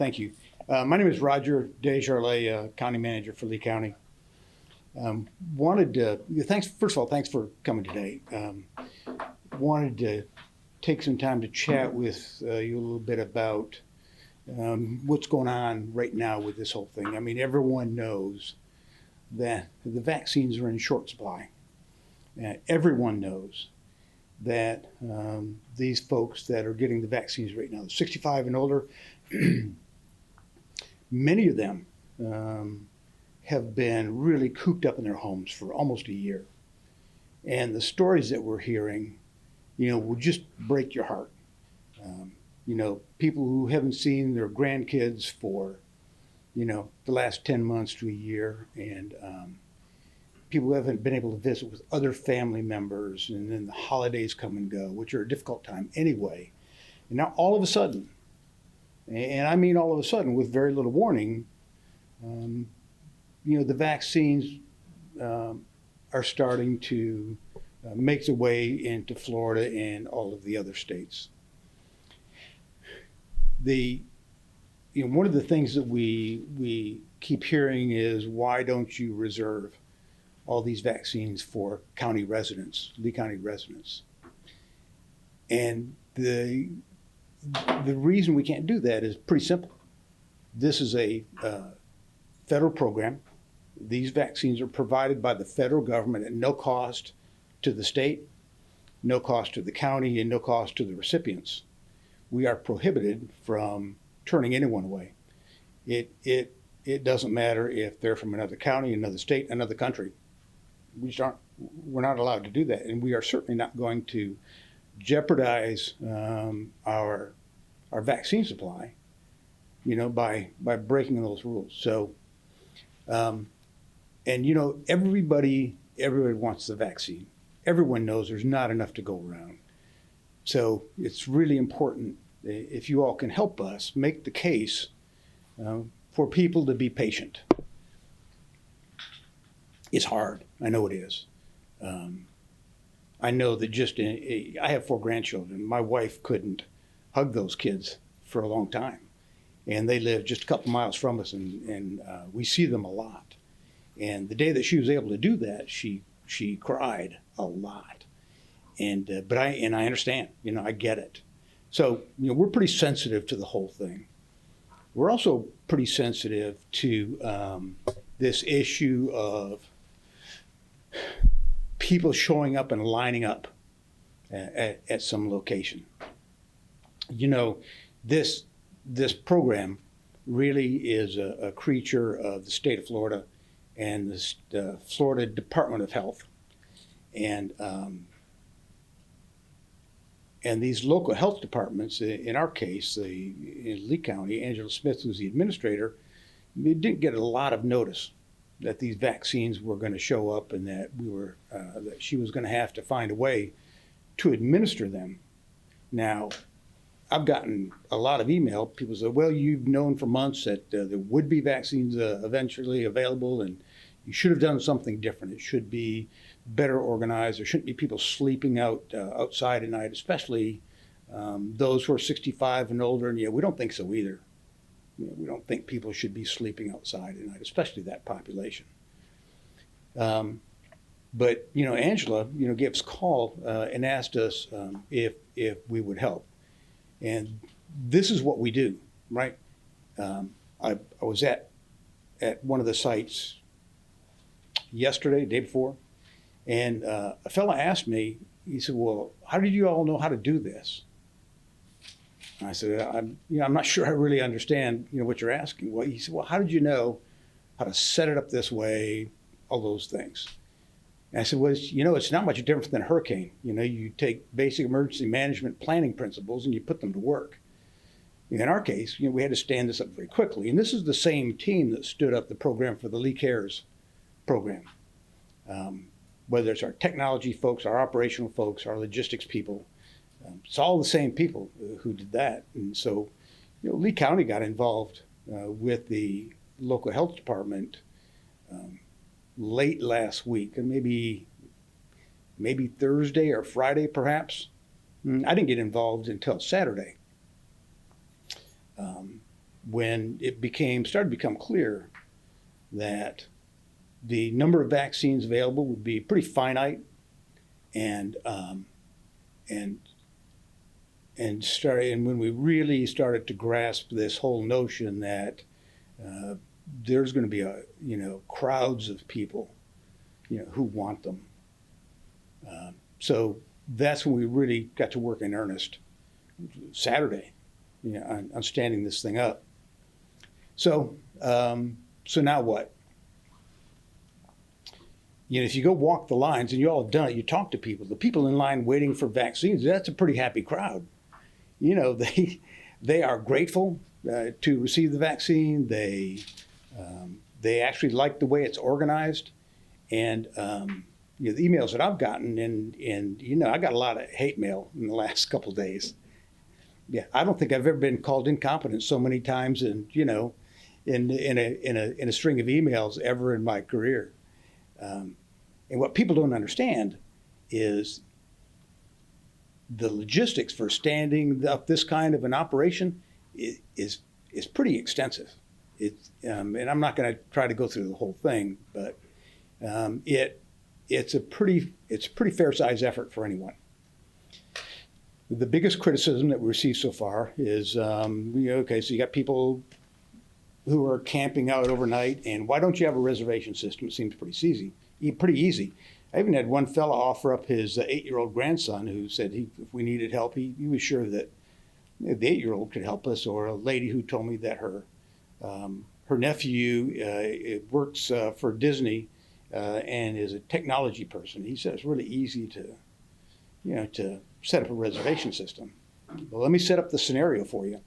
Thank you. My name is Roger Desjarlais, County Manager for Lee County. First of all, thanks for coming today. Wanted to take some time to chat with you a little bit about what's going on right now with this whole thing. I mean, everyone knows that the vaccines are in short supply. Everyone knows that these folks that are getting the vaccines right now, 65 and older, many of them have been really cooped up in their homes for almost a year. And the stories that we're hearing, will just break your heart. People who haven't seen their grandkids for, the last 10 months to a year, and people who haven't been able to visit with other family members, and then the holidays come and go, which are a difficult time anyway. And now all of a sudden, and I mean all of a sudden with very little warning, the vaccines are starting to make their way into Florida and all of the other states. One of the things that we keep hearing is, why don't you reserve all these vaccines for county residents, Lee County residents? And the reason we can't do that is pretty simple. This is a federal program. These vaccines are provided by the federal government at no cost to the state, no cost to the county, and no cost to the recipients. We are prohibited from turning anyone away. It doesn't matter if they're from another county, another state, another country. We're not allowed to do that, and we are certainly not going to jeopardize our vaccine supply, by breaking those rules. So, everybody wants the vaccine. Everyone knows there's not enough to go around. So it's really important if you all can help us make the case for people to be patient. It's hard. I know it is. I know that I have 4 grandchildren. My wife couldn't hug those kids for a long time. And they live just a couple miles from us, and we see them a lot. And the day that she was able to do that, she cried a lot. But I understand, I get it. So, we're pretty sensitive to the whole thing. We're also pretty sensitive to this issue of people showing up and lining up at some location. This program really is a creature of the state of Florida and the Florida Department of Health. And these local health departments, in our case, in Lee County, Angela Smith, who's the administrator, didn't get a lot of notice that these vaccines were going to show up, and that that she was going to have to find a way to administer them. Now, I've gotten a lot of email. People say, well, you've known for months that there would be vaccines eventually available, and you should have done something different. It should be better organized. There shouldn't be people sleeping outside at night, especially those who are 65 and older. And we don't think so either. We don't think people should be sleeping outside at night, especially that population. But Angela, gave us a call and asked us if we would help. And this is what we do, right? I was at one of the sites yesterday, the day before, and a fella asked me, he said, well, how did you all know how to do this? And I said, I'm not sure I really understand, what you're asking. Well, he said, well, how did you know how to set it up this way, all those things? And I said, well, it's not much different than a hurricane. You take basic emergency management planning principles and you put them to work. In our case, we had to stand this up very quickly. And this is the same team that stood up the program for the Lee Cares program. Whether it's our technology folks, our operational folks, our logistics people, it's all the same people who did that. And so, Lee County got involved with the local health department late last week, and maybe Thursday or Friday, perhaps. I didn't get involved until Saturday. when it started to become clear that the number of vaccines available would be pretty finite, and and when we really started to grasp this whole notion that there's going to be crowds of people who want them. So that's when we really got to work in earnest. Saturday, on standing this thing up. So now what? If you go walk the lines, and you all have done it, you talk to people. The people in line waiting for vaccines, that's a pretty happy crowd. They are grateful to receive the vaccine. They actually like the way it's organized, and the emails that I've gotten, and I got a lot of hate mail in the last couple of days. Yeah, I don't think I've ever been called incompetent so many times, in a string of emails ever in my career. And what people don't understand is the logistics for standing up this kind of an operation is pretty extensive. And I'm not going to try to go through the whole thing, but it's a pretty fair-sized effort for anyone. The biggest criticism that we received so far is, okay, so you got people who are camping out overnight, and why don't you have a reservation system? It seems pretty easy. I even had one fella offer up his 8-year-old grandson who said if we needed help, he was sure that the 8-year-old could help us, or a lady who told me that her nephew works for Disney and is a technology person. He said it's really easy to set up a reservation system. Well, let me set up the scenario for you.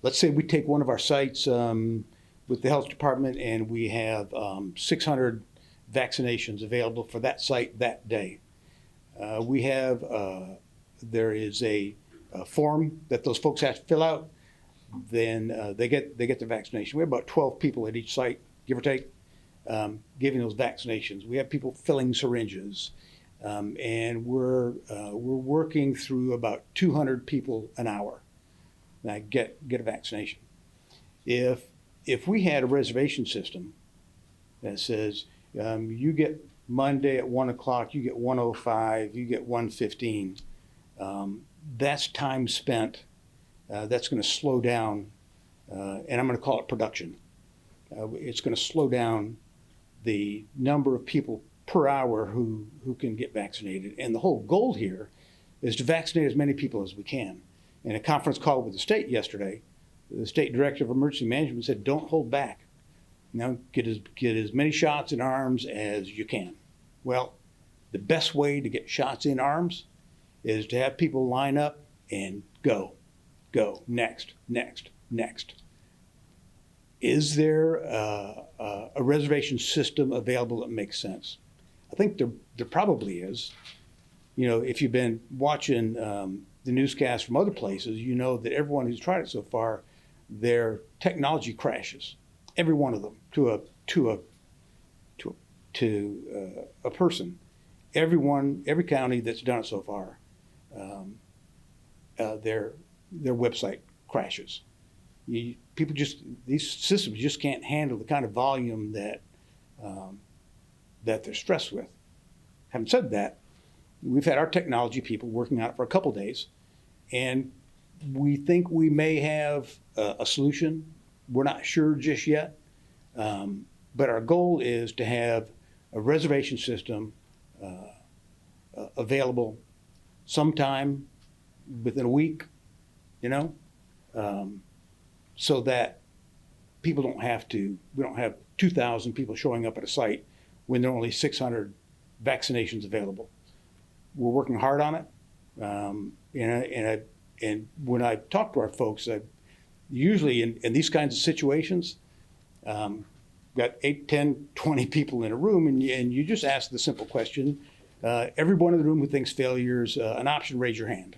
Let's say we take one of our sites with the health department, and we have 600 vaccinations available for that site that day. There is a form that those folks have to fill out. Then they get the vaccination. We have about 12 people at each site, give or take, giving those vaccinations. We have people filling syringes. And we're working through about 200 people an hour that get a vaccination. If we had a reservation system that says you get Monday at 1 o'clock, you get 1:05, you get 1:15, that's time spent. That's going to slow down, and I'm going to call it production. It's going to slow down the number of people per hour who can get vaccinated. And the whole goal here is to vaccinate as many people as we can. In a conference call with the state yesterday, the state director of emergency management said, don't hold back. Get as many shots in arms as you can. Well, the best way to get shots in arms is to have people line up and go, next. Is there a reservation system available that makes sense? I think there probably is. If you've been watching the newscasts from other places, you know that everyone who's tried it so far, their technology crashes, every one of them, to a person. Every county that's done it so far, their website crashes. These systems just can't handle the kind of volume that they're stressed with. Having said that, we've had our technology people working on it for a couple days, and we think we may have a solution. We're not sure just yet, but our goal is to have a reservation system available sometime within a week, so that we don't have 2,000 people showing up at a site when there are only 600 vaccinations available. We're working hard on it. And when I talk to our folks, usually in these kinds of situations, got 8, 10, 20 people in a room, and you just ask the simple question, everyone in the room who thinks failure is an option, raise your hand.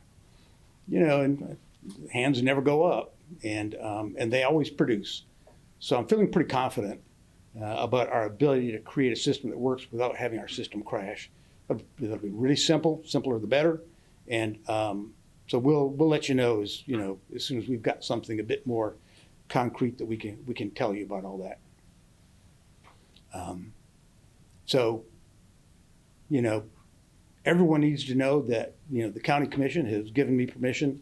And hands never go up, and they always produce. So I'm feeling pretty confident about our ability to create a system that works without having our system crash. It'll be really simple, simpler the better, and So we'll let you know as soon as we've got something a bit more concrete that we can tell you about all that. So everyone needs to know that the county commission has given me permission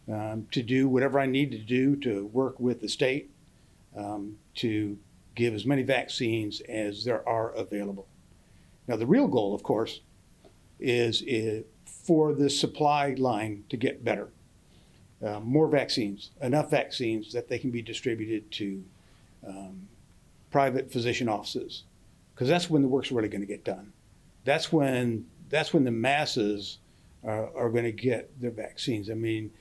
to do whatever I need to do to work with the state to give as many vaccines as there are available. Now, the real goal, of course, is for the supply line to get better. More vaccines, enough vaccines that they can be distributed to private physician offices, because that's when the work's really going to get done. That's when the masses are going to get their vaccines. I mean,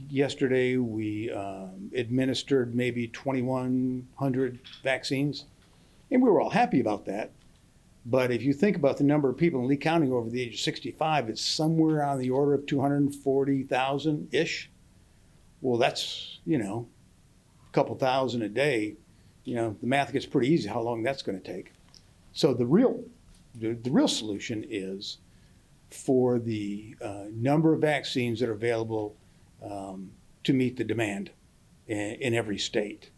yesterday we administered maybe 2,100 vaccines, and we were all happy about that. But if you think about the number of people in Lee County over the age of 65, it's somewhere on the order of 240,000-ish. Well, that's, a couple thousand a day. The math gets pretty easy how long that's going to take. So the real solution is for the number of vaccines that are available to meet the demand in every state.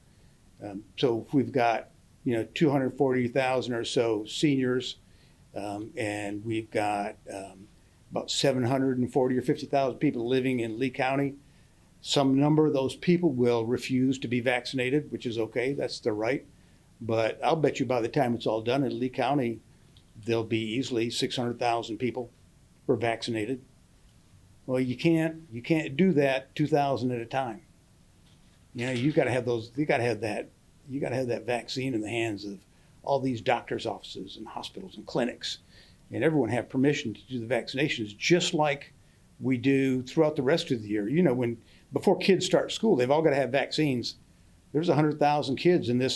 So if we've got 240,000 or so seniors, and we've got about 740 or 50,000 people living in Lee County. Some number of those people will refuse to be vaccinated, which is okay. That's their right. But I'll bet you by the time it's all done in Lee County, there'll be easily 600,000 people who are vaccinated. Well, you can't do that 2,000 at a time. You've got to have those. You got to have that vaccine in the hands of all these doctors' offices and hospitals and clinics, and everyone have permission to do the vaccinations, just like we do throughout the rest of the year. Before kids start school, they've all got to have vaccines. There's 100,000 kids in the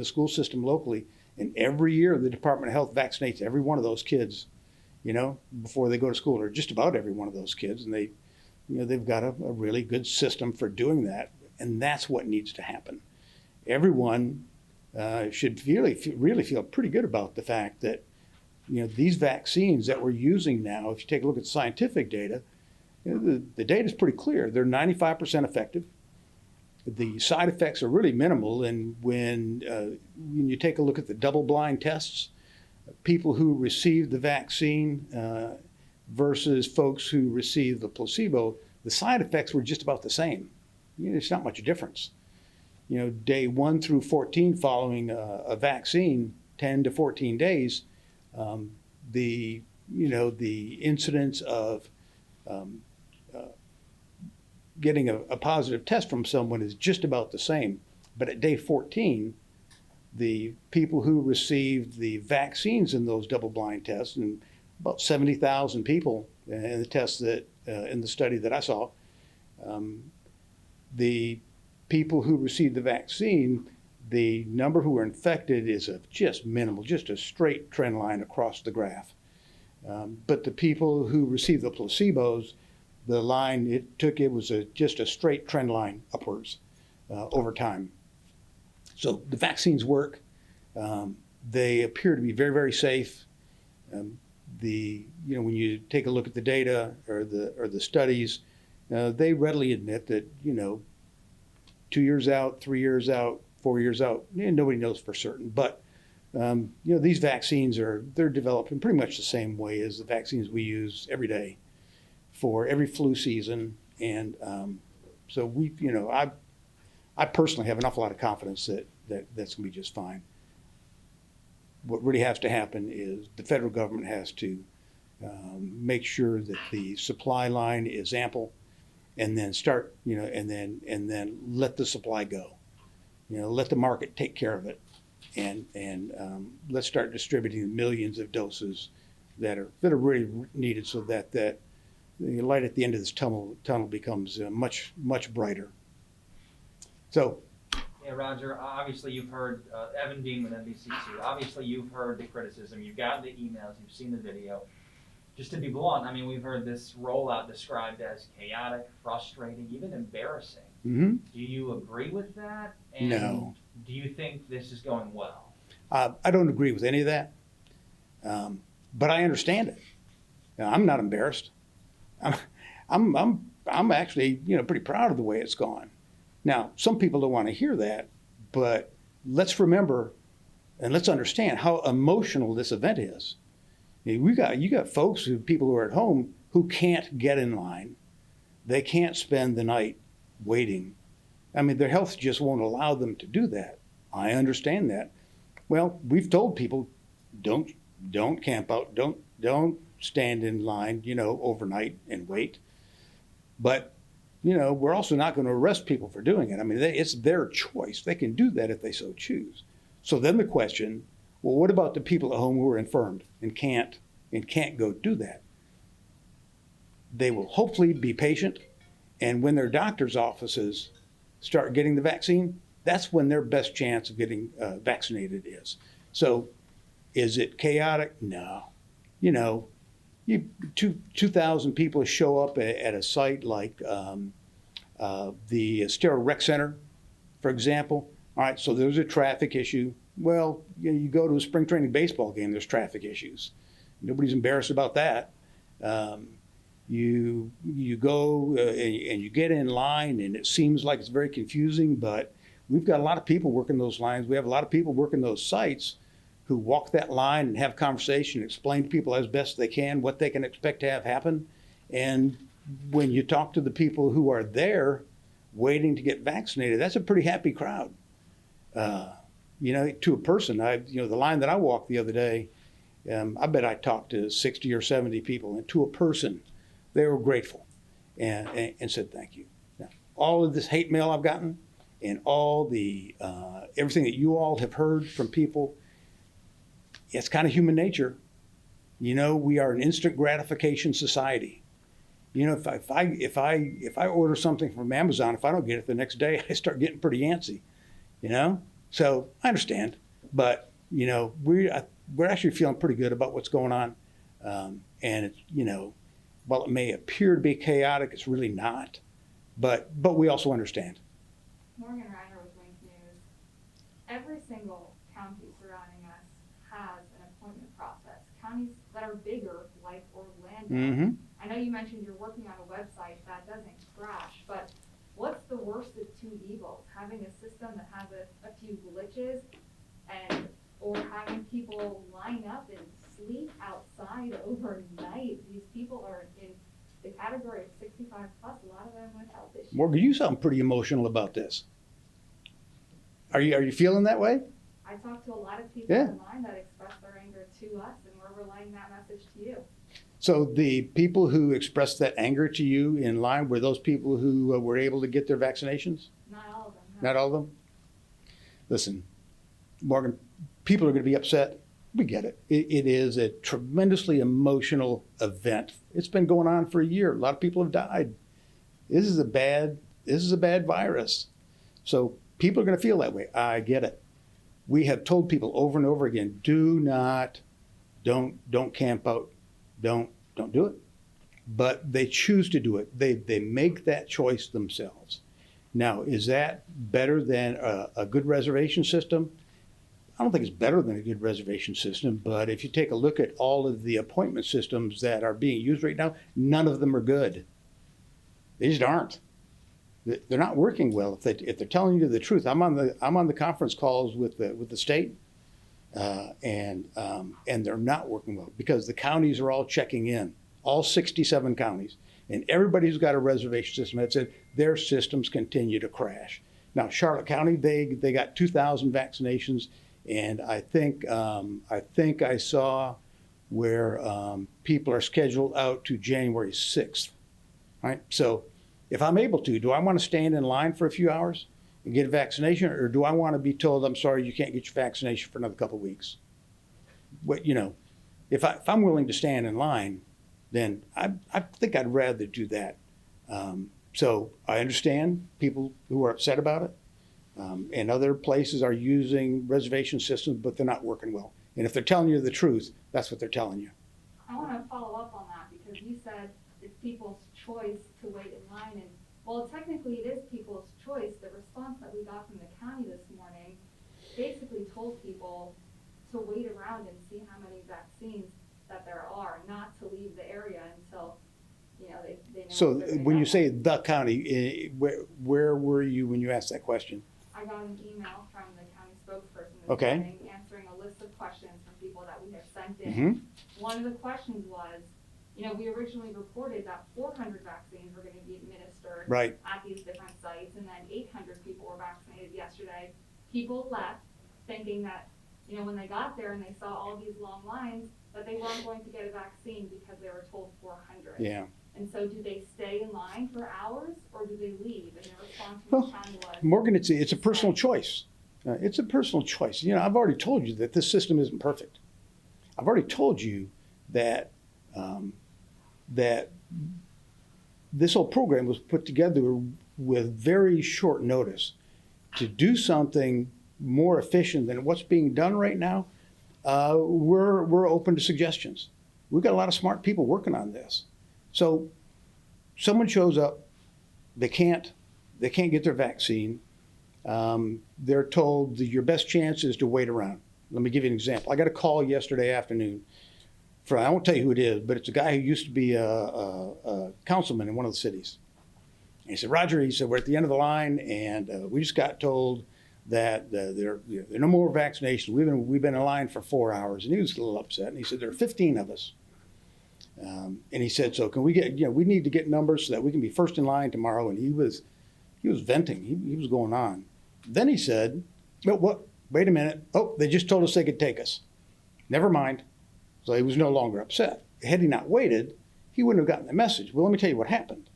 school system locally, and every year the Department of Health vaccinates every one of those kids, before they go to school, or just about every one of those kids, and they've got a really good system for doing that, and that's what needs to happen. Everyone should really feel pretty good about the fact that these vaccines that we're using now, if you take a look at the scientific data, the data is pretty clear. They're 95% effective. The side effects are really minimal, and when you take a look at the double-blind tests, people who received the vaccine versus folks who received the placebo, the side effects were just about the same. It's not much difference. Day 1 through 14 following a vaccine, 10 to 14 days, the incidence of getting a positive test from someone is just about the same. But at day 14, the people who received the vaccines in those double-blind tests, and about 70,000 people in the tests that in the study that I saw, the people who received the vaccine, the number who were infected is just minimal, just a straight trend line across the graph. But the people who received the placebos, the line it was just a straight trend line upwards over time. So the vaccines work. They appear to be very, very safe. When you take a look at the data or the studies, they readily admit that 2 years out, 3 years out, 4 years out, nobody knows for certain. But these vaccines they're developed in pretty much the same way as the vaccines we use every day for every flu season, and so I personally have an awful lot of confidence that that's going to be just fine. What really has to happen is the federal government has to make sure that the supply line is ample, and then start, and then let the supply go. Let the market take care of it, and let's start distributing millions of doses that are really needed, so that the light at the end of this tunnel becomes much brighter. So. Yeah, Roger, obviously you've heard Evan Dean with NBC2. Obviously you've heard the criticism, you've gotten the emails, you've seen the video. Just to be blunt, we've heard this rollout described as chaotic, frustrating, even embarrassing. Mm-hmm. Do you agree with that? And no. do you think this is going well? I don't agree with any of that. But I understand it. I'm not embarrassed. I'm, I'm actually, pretty proud of the way it's gone. Now, some people don't want to hear that, but let's remember and let's understand how emotional this event is. You got folks people who are at home who can't get in line. They can't spend the night waiting. I mean, their health just won't allow them to do that. I understand that. Well, we've told people, don't camp out, don't stand in line, overnight and wait. But we're also not going to arrest people for doing it. I mean, it's their choice. They can do that if they so choose. So then the question, well, what about the people at home who are infirmed and can't go do that? They will hopefully be patient, and when their doctor's offices start getting the vaccine, that's when their best chance of getting vaccinated is. So is it chaotic? No. 2,000 people show up at a site like the Stera Rec Center, for example. All right, so there's a traffic issue. Well, you go to a spring training baseball game, there's traffic issues. Nobody's embarrassed about that. You go and you get in line, and it seems like it's very confusing, but we've got a lot of people working those lines. We have a lot of people working those sites who walk that line and have conversation, explain to people as best they can what they can expect to have happen. And when you talk to the people who are there waiting to get vaccinated, that's a pretty happy crowd. To a person, the line that I walked the other day, I bet I talked to 60 or 70 people, and to a person, they were grateful and said thank you. Now, all of this hate mail I've gotten and all the everything that you all have heard from people, it's kind of human nature. We are an instant gratification society. If I order something from Amazon, if I don't get it the next day, I start getting pretty antsy. So I understand, but we're actually feeling pretty good about what's going on, and it's while it may appear to be chaotic, it's really not. But we also understand. Morgan Reiner with Wink News. Every single county surrounding us has an appointment process. Counties that are bigger, like Orlando. Mm-hmm. I know you mentioned you're working on a website that doesn't crash, but what's the worst of two evils? Having a system that has a few glitches, or having people line up and sleep outside overnight. These people are in the category of 65 plus, a lot of them with health issues. Morgan, you sound pretty emotional about this. Are you feeling that way? I talked to a lot of people online that express their anger to us, and we're relaying that message to you. So the people who expressed that anger to you in line were those people who were able to get their vaccinations? Not all of them. No. Not all of them? Listen, Morgan, people are going to be upset. We get it. It is a tremendously emotional event. It's been going on for a year. A lot of people have died. This is a bad virus. So people are going to feel that way. I get it. We have told people over and over again, don't camp out. Don't do it. But they choose to do it. They make that choice themselves. Now, is that better than a good reservation system? I don't think it's better than a good reservation system, but if you take a look at all of the appointment systems that are being used right now, none of them are good. They just aren't. They're not working well. If they're telling you the truth, I'm on the conference calls with the state, and they're not working well because the counties are all checking in, all 67 counties, and everybody who's got a reservation system that said their systems continue to crash. Now, Charlotte County, they got 2,000 vaccinations. And I think I saw where people are scheduled out to January 6th, right? So if I'm able to, do I want to stand in line for a few hours and get a vaccination, or do I want to be told, I'm sorry, you can't get your vaccination for another couple of weeks? If I'm willing to stand in line, then I think I'd rather do that. So I understand people who are upset about it. And other places are using reservation systems, but they're not working well. And if they're telling you the truth, that's what they're telling you. I want to follow up on that because you said it's people's choice to wait in line. And well, technically it is people's choice. The response that we got from the county this morning basically told people to wait around and see how many vaccines that there are, not to leave the area until, you know, they know. So that they when you have say one. the county, where were you when you asked that question? I got an email from the county spokesperson this Okay. morning answering a list of questions from people that we have sent in. Mm-hmm. One of the questions was, you know, we originally reported that 400 vaccines were gonna be administered Right. at these different sites, and then 800 people were vaccinated yesterday. People left thinking that, you know, when they got there and they saw all these long lines, that they weren't going to get a vaccine because they were told 400. Yeah. And so do they stay in line for hours, or do they leave? And the response from Well, the county was, Morgan, it's a personal choice. It's a personal choice. You know, I've already told you that this system isn't perfect. I've already told you that that this whole program was put together with very short notice to do something more efficient than what's being done right now. We're open to suggestions. We've got a lot of smart people working on this. So someone shows up, they can't get their vaccine. They're told that your best chance is to wait around. Let me give you an example. I got a call yesterday afternoon from, I won't tell you who it is, but it's a guy who used to be a councilman in one of the cities. And he said, Roger, he said, we're at the end of the line, and we just got told that there are no more vaccinations. We've been in line for 4 hours. And he was a little upset. And he said, there are 15 of us. And he said, so can we get, we need to get numbers so that we can be first in line tomorrow. And he was venting. He was going on. Then he said, oh, what? Wait a minute. Oh, they just told us they could take us. Never mind. So he was no longer upset. Had he not waited, he wouldn't have gotten the message. Well, let me tell you what happened.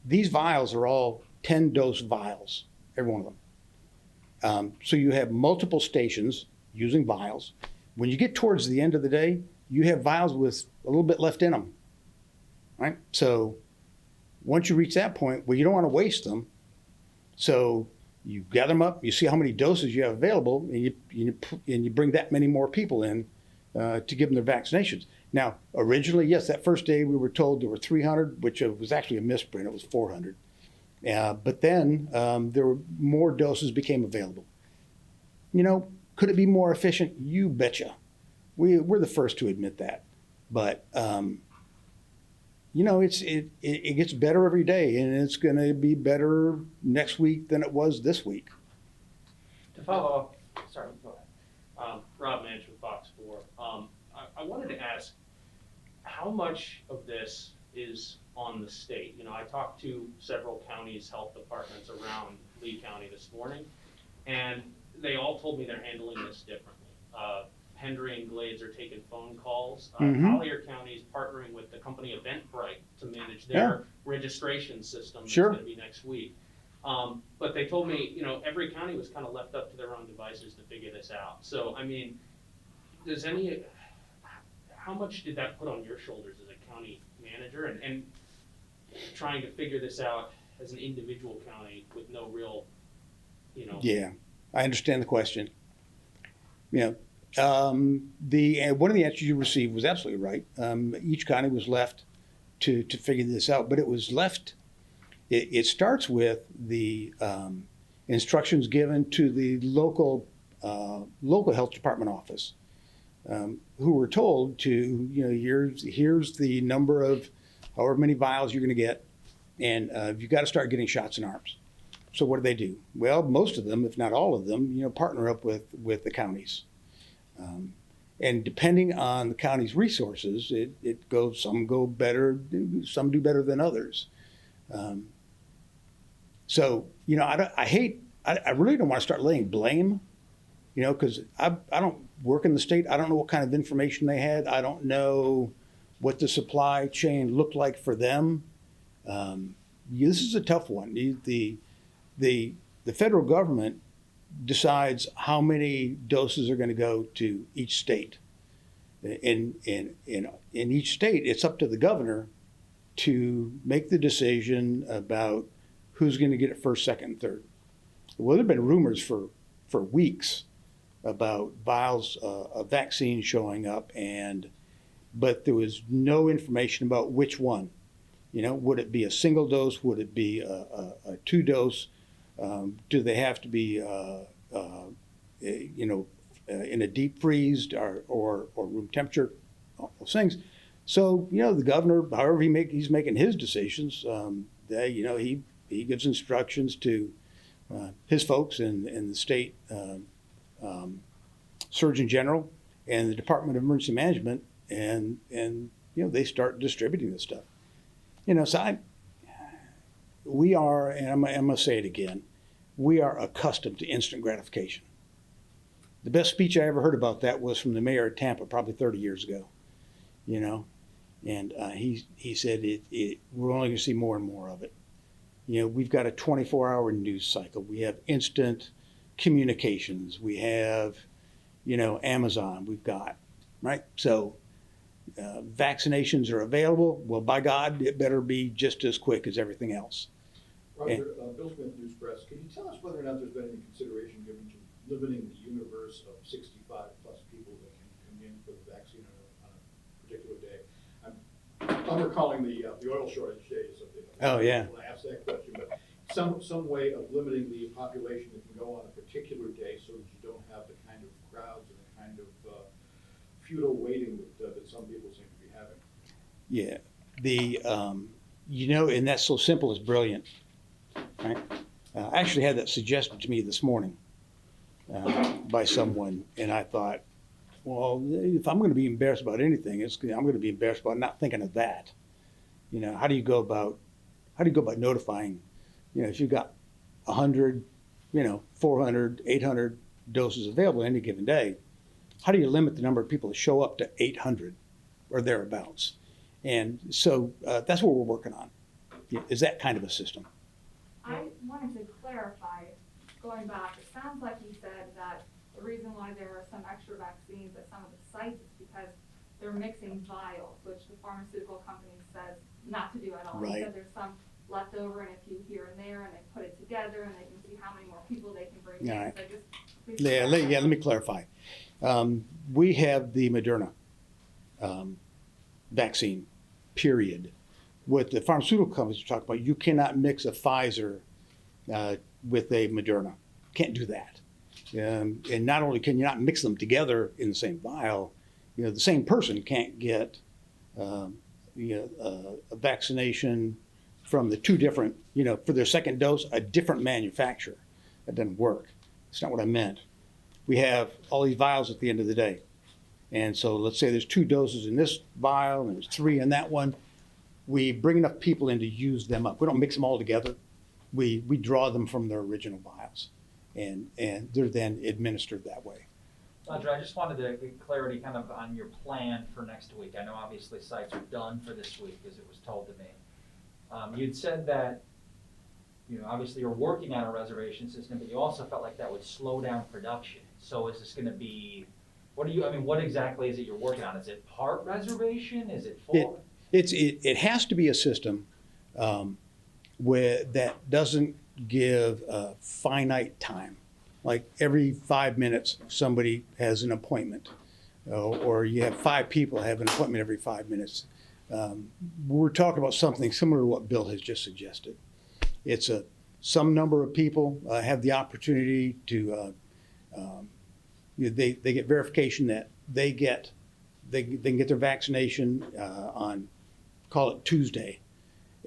These vials are all 10-dose vials, every one of them. So you have multiple stations using vials. When you get towards the end of the day, you have vials with a little bit left in them, right? So once you reach that point, well, you don't want to waste them. So you gather them up, you see how many doses you have available, and you bring that many more people in to give them their vaccinations. Now, originally, yes, that first day we were told there were 300, which was actually a misprint. It was 400. But then there were more doses became available. You know, could it be more efficient? You betcha. We're the first to admit that. But you know, it gets better every day, and it's going to be better next week than it was this week. To follow up, sorry, go ahead. Rob Manch with Fox 4. I wanted to ask, how much of this is on the state? You know, I talked to several counties' health departments around Lee County this morning, and they all told me they're handling this differently. Hendry and Glades are taking phone calls. Collier County is partnering with the company Eventbrite to manage their registration system that's going to be next week. But they told me, you know, every county was kind of left up to their own devices to figure this out. So, I mean, how much did that put on your shoulders as a county manager and trying to figure this out as an individual county with no real, you know? Yeah, I understand the question. You know, one of the answers you received was absolutely right. Each county was left to figure this out, but it was left. It starts with the instructions given to the local health department office, who were told to, you know, here's the number of however many vials you're going to get, and you've got to start getting shots in arms. So what do? Well, most of them, if not all of them, you know, partner up with the counties. And depending on the county's resources, it goes, some go better, some do better than others. So, you know, I really don't want to start laying blame, you know, because I don't work in the state. I don't know what kind of information they had. I don't know what the supply chain looked like for them. This is a tough one. The federal government decides how many doses are going to go to each state. In each state, it's up to the governor to make the decision about who's going to get it first, second, and third. Well, there have been rumors for weeks about vials of vaccine showing up, but there was no information about which one. You know, would it be a single dose? Would it be a 2-dose? Do they have to be, you know, in a deep freeze or room temperature, all those things. So, the governor, however he's making his decisions, he gives instructions to his folks and the state Surgeon General and the Department of Emergency Management, and they start distributing this stuff. So we are, and I'm going to say it again, we are accustomed to instant gratification. The best speech I ever heard about that was from the mayor of Tampa, probably 30 years ago. And he said we're only going to see more and more of it. We've got a 24-hour news cycle. We have instant communications. We have, Amazon. We've got, right? So vaccinations are available. Well, by God, it better be just as quick as everything else. Roger, Bill Smith, News Press. Can you tell us whether or not there's been any consideration given to limiting the universe of 65 plus people that can come in for the vaccine on a particular day? I'm recalling the oil shortage days of the. Oh, yeah. I asked that question, but some way of limiting the population that can go on a particular day so that you don't have the kind of crowds and the kind of futile waiting that some people seem to be having. Yeah. And that's so simple is brilliant, right? I actually had that suggested to me this morning by someone, and I thought, well, if I'm going to be embarrassed about anything, I'm going to be embarrassed about not thinking of that. How do you go about notifying, if you've got 100, 400, 800 doses available any given day, how do you limit the number of people that show up to 800 or thereabouts? And so that's what we're working on, is that kind of a system. I wanted to clarify, going back, it sounds like you said that the reason why there are some extra vaccines at some of the sites is because they're mixing vials, which the pharmaceutical company says not to do at all. Right. They said there's some left over and a few here and there, and they put it together and they can see how many more people they can bring in. All right. So just please Let me clarify. We have the Moderna vaccine, period. What the pharmaceutical companies are talking about, you cannot mix a Pfizer with a Moderna. Can't do that. And not only can you not mix them together in the same vial, the same person can't get a vaccination from the two different, for their second dose, a different manufacturer. That doesn't work. That's not what I meant. We have all these vials at the end of the day. And so let's say there's 2 doses in this vial and there's 3 in that one. We bring enough people in to use them up. We don't mix them all together. We draw them from their original vials, and they're then administered that way. Roger, I just wanted to get clarity kind of on your plan for next week. I know obviously sites are done for this week, as it was told to me. You'd said that, obviously you're working on a reservation system, but you also felt like that would slow down production. So is this going to be, what exactly is it you're working on? Is it part reservation? Is it full? It has to be a system that doesn't give a finite time. Like every 5 minutes, somebody has an appointment, or you have 5 people have an appointment every 5 minutes. We're talking about something similar to what Bill has just suggested. It's some number of people have the opportunity to they get verification that they can get their vaccination on, call it Tuesday,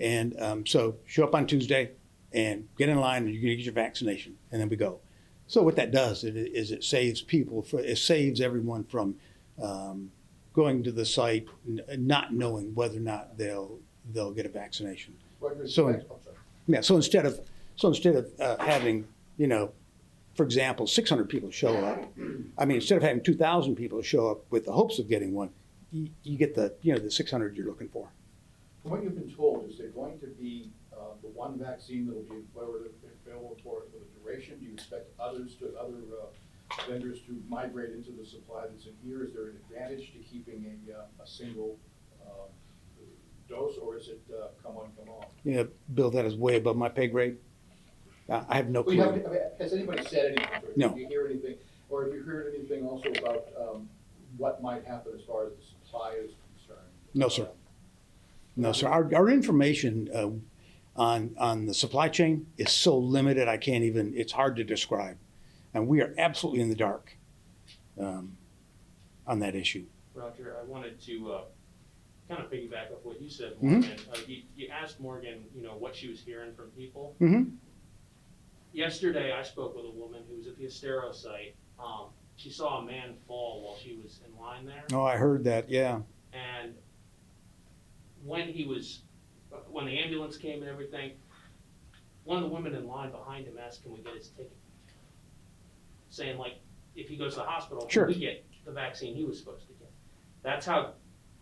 and so show up on Tuesday and get in line and you're going to get your vaccination, and then we go. So what that does is it saves people, it saves everyone from going to the site not knowing whether or not they'll get a vaccination. So instead of having, for example, 600 people show up, instead of having 2,000 people show up with the hopes of getting one, you get the 600 you're looking for. From what you've been told, is there going to be the one vaccine that will be available for the duration? Do you expect other vendors to migrate into the supply that's in here? Is there an advantage to keeping a single dose, or is it come on, come off? Bill, that is way above my pay grade. I have no clue. Has anybody said anything? No. Did you hear anything, or have you heard anything also about what might happen as far as the supply is concerned? No, sir. No, sir. Our information on the supply chain is so limited, it's hard to describe. And we are absolutely in the dark. on that issue. Roger, I wanted to kind of piggyback off what you said, Mhm. Morgan. You asked Morgan, what she was hearing from people. Mm-hmm. Yesterday, I spoke with a woman who was at the Estero site. She saw a man fall while she was in line there. Oh, I heard that, yeah. And when the ambulance came and everything, one of the women in line behind him asked, "Can we get his ticket?" Saying, like, if he goes to the hospital, Sure. can we get the vaccine he was supposed to get? That's how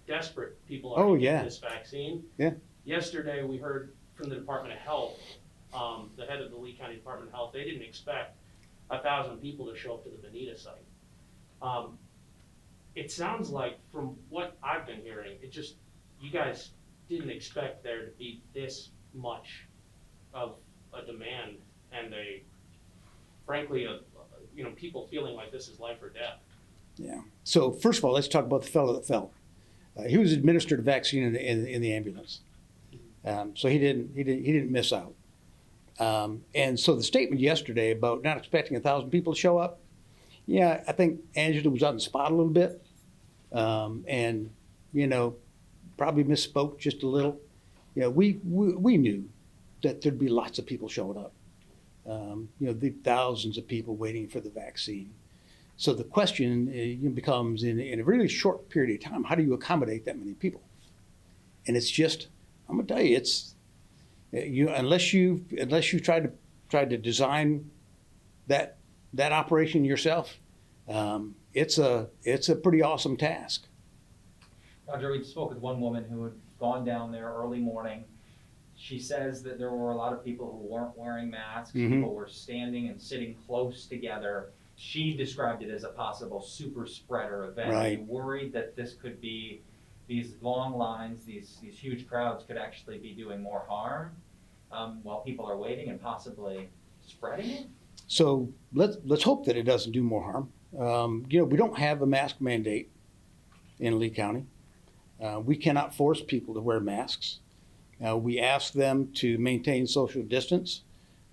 desperate people are Oh, to get yeah. this vaccine. Yeah. Yesterday, we heard from the Department of Health, the head of the Lee County Department of Health, they didn't expect 1,000 people to show up to the Bonita site. It sounds like, from what I've been hearing, you guys didn't expect there to be this much of a demand and frankly, people feeling like this is life or death. Yeah. So first of all, let's talk about the fellow that fell. He was administered a vaccine in the ambulance, so he didn't miss out. And so the statement yesterday about not expecting 1,000 people to show up, yeah, I think Angela was on the spot a little bit, and probably misspoke just a little. We knew that there'd be lots of people showing up. The thousands of people waiting for the vaccine. So the question becomes, in a really short period of time, how do you accommodate that many people? And it's just, I'm gonna tell you, it's unless you tried to design that operation yourself, it's a pretty awesome task. Roger, we spoke with one woman who had gone down there early morning. She says that there were a lot of people who weren't wearing masks. Mhm. People were standing and sitting close together. She described it as a possible super spreader event. Are you Right. worried that this could be, these long lines, these huge crowds could actually be doing more harm while people are waiting and possibly spreading it? So let's hope that it doesn't do more harm. We don't have a mask mandate in Lee County. We cannot force people to wear masks. We ask them to maintain social distance,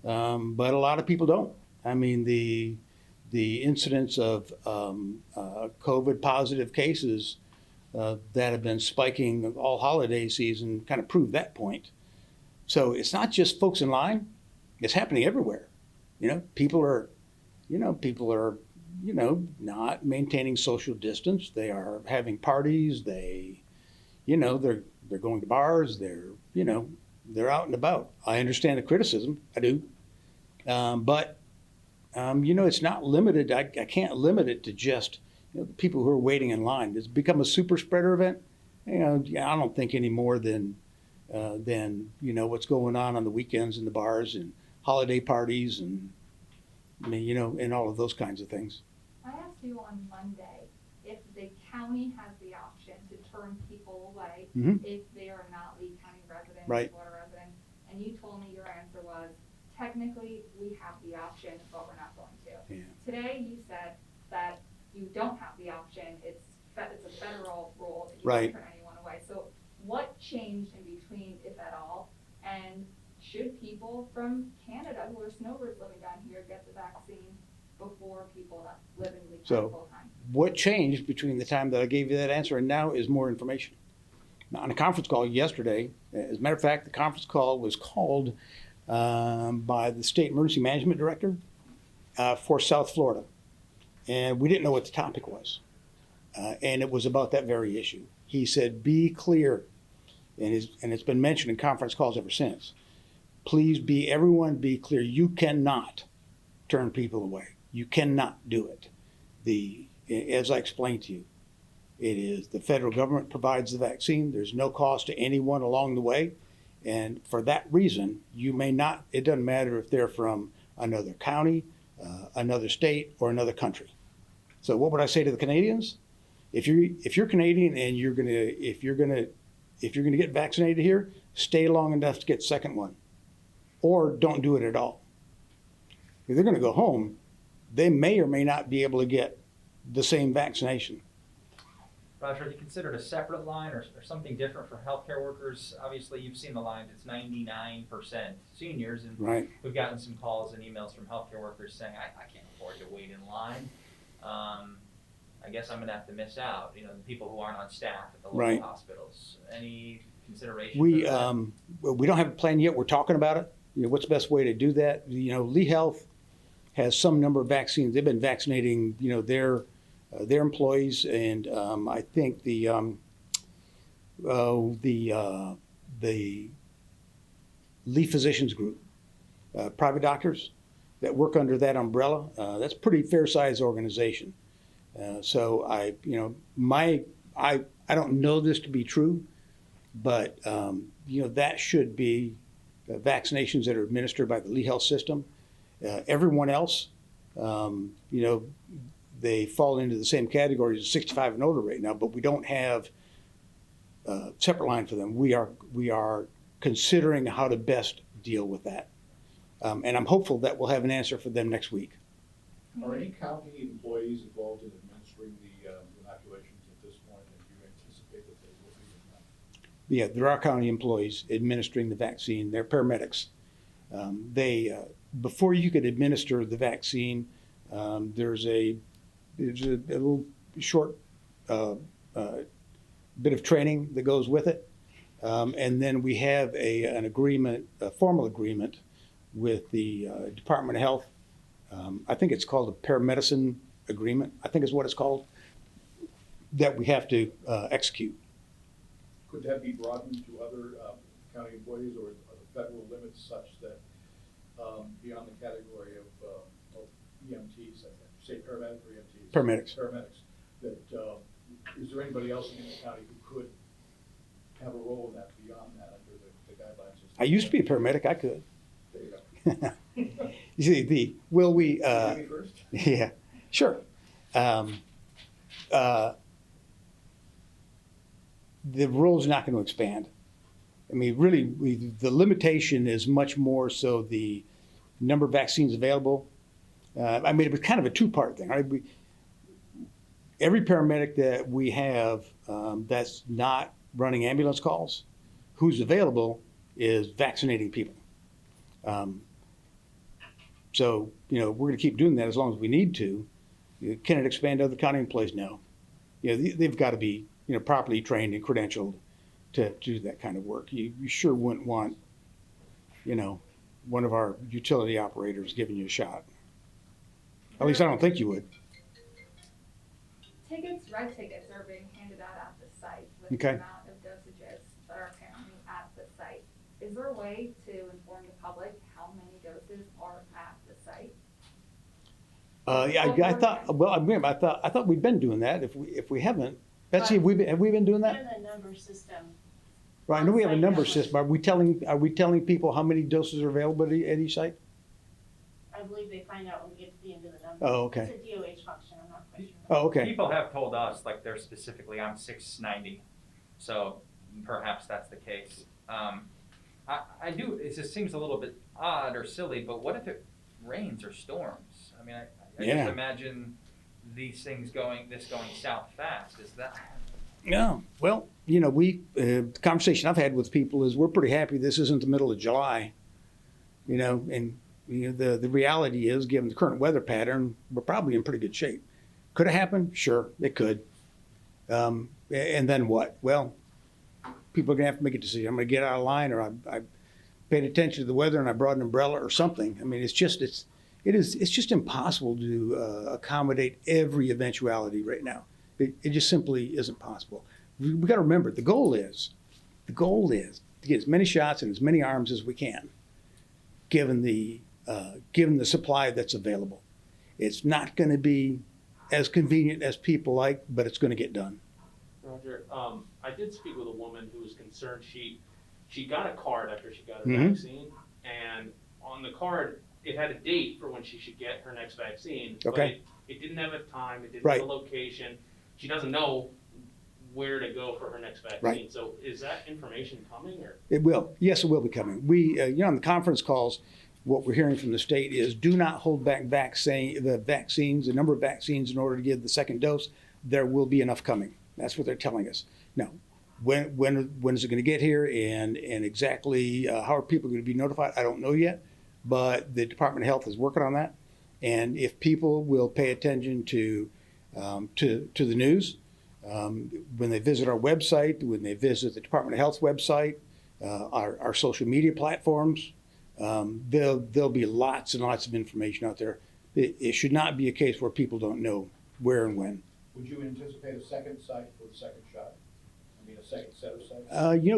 but a lot of people don't. I mean, the incidence of COVID positive cases that have been spiking all holiday season kind of prove that point. So it's not just folks in line; it's happening everywhere. People are not maintaining social distance. They are having parties. They're going to bars. They're out and about. I understand the criticism. I do. But it's not limited. I can't limit it to just the people who are waiting in line. It's become a super spreader event. I don't think any more than what's going on the weekends in the bars and holiday parties and and all of those kinds of things. I asked you on Monday if the county has the option to turn people away Mhm. if they are not Lee County residents, Right. Florida residents, and you told me your answer was, technically, we have the option, but we're not going to. Yeah. Today, you said that you don't have the option, it's a federal rule that you Right. can't turn anyone away. So what changed in between, if at all, and should people from Canada who are snowbirds living down here get the vaccine before people that live in Lee County So- full time? What changed between the time that I gave you that answer and now is more information. Now, on a conference call yesterday, as a matter of fact, the conference call was called by the State Emergency Management Director for South Florida. And we didn't know what the topic was. And it was about that very issue. He said, be clear, and it's been mentioned in conference calls ever since. Please everyone be clear. You cannot turn people away. You cannot do it. As I explained to you, it is the federal government provides the vaccine. There's no cost to anyone along the way. And for that reason, you may not, it doesn't matter if they're from another county, another state, or another country. So what would I say to the Canadians? If you're Canadian and if you're gonna get vaccinated here, stay long enough to get the second one. Or don't do it at all. If they're going to go home, they may or may not be able to get the same vaccination. Roger, have you considered a separate line or something different for healthcare workers? Obviously, you've seen the lines, it's 99% seniors, and Right. we've gotten some calls and emails from healthcare workers saying, I can't afford to wait in line. I guess I'm gonna have to miss out, you know, the people who aren't on staff at the Right. local hospitals. Any consideration We, for that? well, we don't have a plan yet. We're talking about it. You know, what's the best way to do that? You know, Lee Health has some number of vaccines. They've been vaccinating, you know, their employees, and I think the Lee Physicians Group, private doctors that work under that umbrella. That's a pretty fair sized organization. So you know, I don't know this to be true, but you know, that should be vaccinations that are administered by the Lee Health System. Everyone else, you know, they fall into the same categories as 65 and older right now, but we don't have a separate line for them. We are considering how to best deal with that. And I'm hopeful that we'll have an answer for them next week. Are any county employees involved in administering the inoculations at this point, and do you anticipate that they will be or not? Yeah, there are county employees administering the vaccine. They're paramedics. Before you could administer the vaccine, there's a little short bit of training that goes with it. And then we have an agreement, a formal agreement with the Department of Health. I think it's called a paramedicine agreement, I think is what it's called, that we have to execute. Could that be broadened to other county employees, or are the federal limits such that beyond the category of EMTs, I think, say paramedic or EMTs? Paramedics. Paramedics, that, is there anybody else in the county who could have a role in that beyond that under the guidelines? I used to be a paramedic, I could. There you go. You see, will we, Can you be first? yeah, sure. The role's not going to expand. I mean, really, the limitation is much more so the number of vaccines available. I mean, it was kind of a two-part thing. Right? Every paramedic that we have that's not running ambulance calls, who's available is vaccinating people. So, you know, we're going to keep doing that as long as we need to. Can it expand to other county employees? No. You know, they've got to be, you know, properly trained and credentialed to do that kind of work. You sure wouldn't want, you know, one of our utility operators giving you a shot. At least I don't think you would. Red tickets are being handed out at the site with Okay. the amount of dosages that are apparently at the site. Is there a way to inform the public how many doses are at the site? Yeah, I thought. Well, I thought we'd been doing that. If we haven't, Betsy, have we been doing that? And the number system. Right. I know we have a On-site number numbers. system. Are we telling people how many doses are available at each site? I believe they find out when we get to the end of the number. Oh, okay. It's a DOH function, I'm not quite sure. Oh, okay. People have told us, like, they're specifically on 690, so perhaps that's the case. I do, it just seems a little bit odd or silly, but what if it rains or storms? I mean, I Yeah. just imagine these things going south fast, is that? Yeah. Well, you know, the conversation I've had with people is we're pretty happy this isn't the middle of July, you know, and you know, the reality is, given the current weather pattern, we're probably in pretty good shape. Could it happen? Sure, it could. And then what? Well, people are gonna have to make a decision. I'm gonna get out of line, or I paid attention to the weather and I brought an umbrella or something. I mean, it's just impossible to accommodate every eventuality right now. It just simply isn't possible. We got to remember the goal is to get as many shots and as many arms as we can, given the supply that's available. It's not going to be as convenient as people like, but it's going to get done. Roger, I did speak with a woman who was concerned. She got a card after she got her Mhm. vaccine, and on the card, it had a date for when she should get her next vaccine. Okay. But it didn't have a time, it didn't Right. have a location. She doesn't know where to go for her next vaccine. Right. So is that information coming, or? It will. Yes, it will be coming. We, you know, on the conference calls, what we're hearing from the state is do not hold back the number of vaccines in order to give the second dose. There will be enough coming. That's what they're telling us. Now, when is it going to get here, and exactly how are people going to be notified? I don't know yet, but the Department of Health is working on that. And if people will pay attention to to the news. When they visit our website, when they visit the Department of Health website, our social media platforms, there'll be lots and lots of information out there. It should not be a case where people don't know where and when. Would you anticipate a second site for the second shot? I mean, a second set of sites?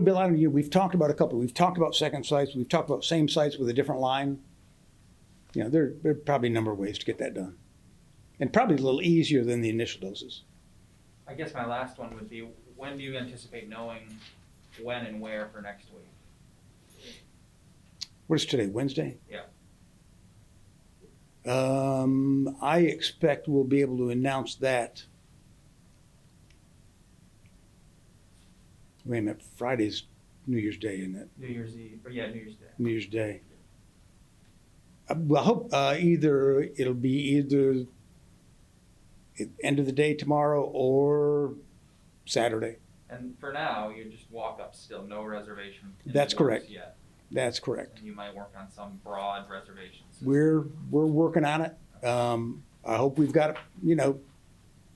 Bill, we've talked about a couple. We've talked about second sites. We've talked about same sites with a different line. There are probably a number of ways to get that done. And probably a little easier than the initial doses. I guess my last one would be, when do you anticipate knowing when and where for next week? What is today, Wednesday? Yeah. I expect we'll be able to announce that. Wait a minute, Friday's New Year's Day, isn't it? New Year's Eve, or yeah, New Year's Day. New Year's Day. Well, I hope it'll be either end of the day tomorrow or Saturday. And for now, you just walk up still, no reservation. in That's the works correct. Yet. That's correct. And you might work on some broad reservations. We're working on it. I hope we've got it,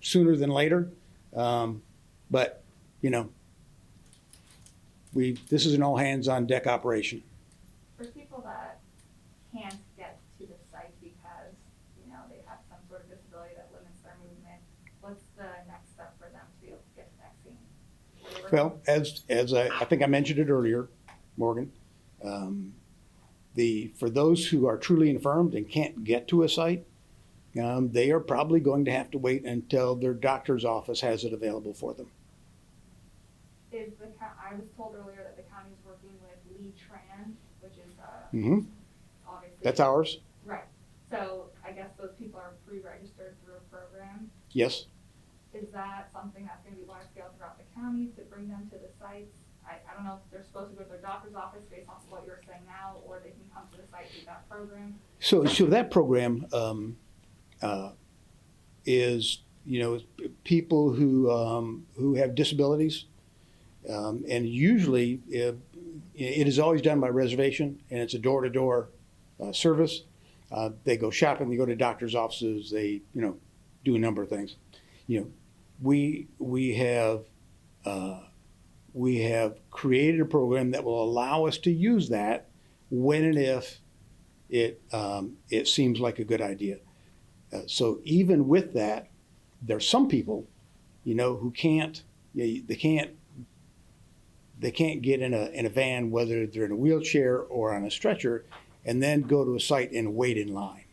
sooner than later. But this is an all hands on deck operation. For people that can't get to the site because, they have some sort of disability that limits their movement, what's the next step for them to be able to get the vaccine? Well, as I think I mentioned it earlier, Morgan, for those who are truly infirmed and can't get to a site, they are probably going to have to wait until their doctor's office has it available for them. I was told earlier that the county's working with Lee Tran, which is obviously. That's ours. Right. So I guess those people are pre-registered through a program. Yes. Is that something that's going to be large scale throughout the county to bring them to the sites? I don't know if they're supposed to go to their doctor's office based on what you're saying now, or they can come to the site through that program. So that program is people who have disabilities, and usually it is always done by reservation, and it's a door-to-door service. They go shopping, they go to doctor's offices, they do a number of things. We have created a program that will allow us to use that when and if it seems like a good idea. So even with that, there's some people, who can't get in a van, whether they're in a wheelchair or on a stretcher, and then go to a site and wait in line.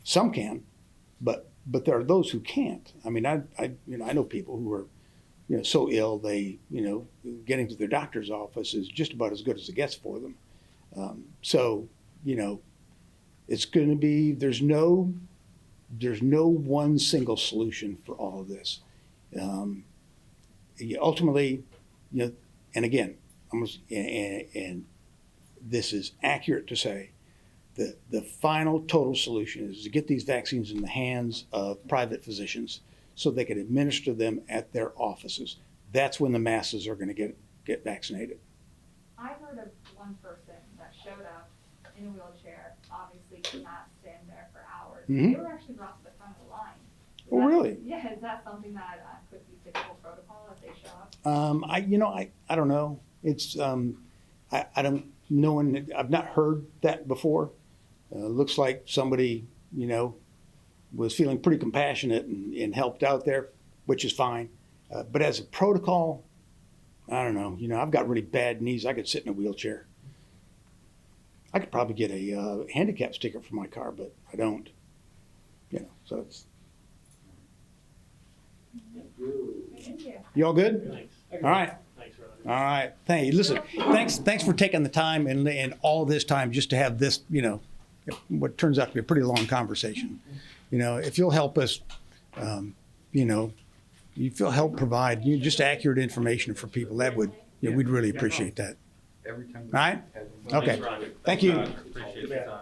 Some can, but there are those who can't. I mean, I know people who are so ill they getting to their doctor's office is just about as good as it gets for them. So it's going to be there's no one single solution for all of this. Ultimately, and again, and this is accurate to say, the final total solution is to get these vaccines in the hands of private physicians so they can administer them at their offices. That's when the masses are going to get vaccinated. I heard of one person that showed up in a wheelchair, obviously could not stand there for hours. Mhm. They were actually brought to the front of the line. Oh, really? Yeah, is that something that could be typical protocol if they show up? I don't know. It's I don't know, and I've not heard that before. Looks like somebody was feeling pretty compassionate and helped out there, which is fine. But as a protocol, I don't know. I've got really bad knees. I could sit in a wheelchair. I could probably get a handicap sticker for my car, but I don't. So it's. Thank you. You all good? Thanks. All right. Thanks, Roger. All right. Thank you. Listen, thanks for taking the time and all this time just to have this, what turns out to be a pretty long conversation. If you'll help us, if you'll help provide just accurate information for people, that would, we'd really appreciate that. Every time. All right? Have them- Okay. Thanks, Roger. Thank you. Appreciate your time.